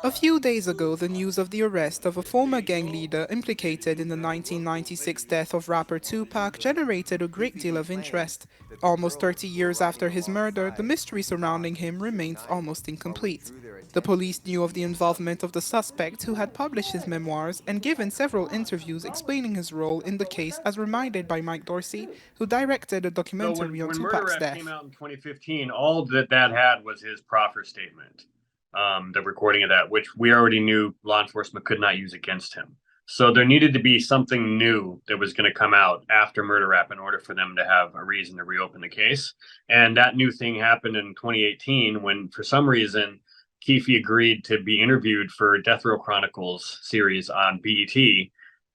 A few days ago, the news of the arrest of a former gang leader implicated in the 1996 death of rapper Tupac generated a great deal of interest. Almost 30 years after his murder, the mystery surrounding him remains almost incomplete. The police knew of the involvement of the suspect, who had published his memoirs and given several interviews explaining his role in the case, as reminded by Mike Dorsey, who directed a So documentary on when Murder Tupac's Rap came death. out in 2015, all that had was his proffer statement, the recording of that, which we already knew law enforcement could not use against him. So there needed to be something new that was going to come out after Murder Rap in order for them to have a reason to reopen the case. And that new thing happened in 2018 when, for some reason, Keefe agreed to be interviewed for Death Row Chronicles series on BET,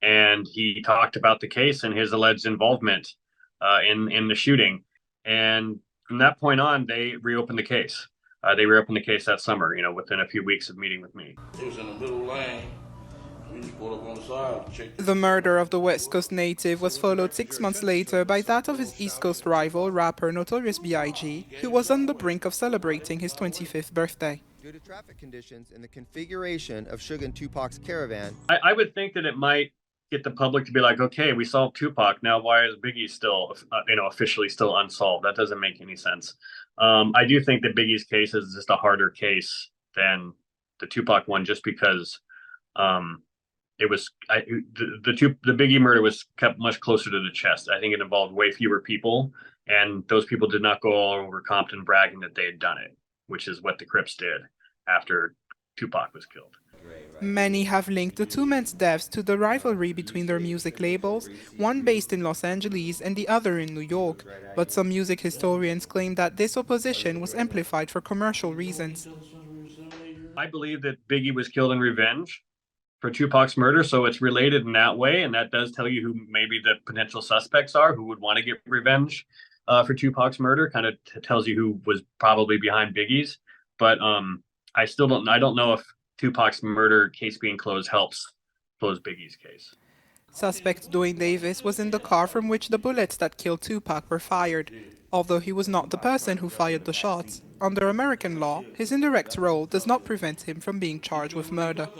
and he talked about the case and his alleged involvement in the shooting. And from that point on, they reopened the case. They reopened the case that summer, within a few weeks of meeting with me. It was in the middle lane. We just pulled up on the side, checked The murder of the West Coast native was followed 6 months later by that of his East Coast rival, rapper Notorious B.I.G., who was on the brink of celebrating his 25th birthday. Due to traffic conditions and the configuration of Suge and Tupac's caravan. I would think that it might get the public to be like, okay, we solved Tupac. Now, why is Biggie still, officially still unsolved? That doesn't make any sense. I do think that Biggie's case is just a harder case than the Tupac one, just because it was the Biggie murder was kept much closer to the chest. I think it involved way fewer people, and those people did not go all over Compton bragging that they had done it, which is what the Crips did after Tupac was killed. Many have linked the two men's deaths to the rivalry between their music labels, one based in Los Angeles and the other in New York, but some music historians claim that this opposition was amplified for commercial reasons. I believe that Biggie was killed in revenge for Tupac's murder, so it's related in that way, and that does tell you who maybe the potential suspects are who would want to get revenge for Tupac's murder. Kind of tells you who was probably behind Biggie's, but I don't know if Tupac's murder case being closed helps close Biggie's case. Suspect Dwayne Davis was in the car from which the bullets that killed Tupac were fired. Although he was not the person who fired the shots, under American law, his indirect role does not prevent him from being charged with murder.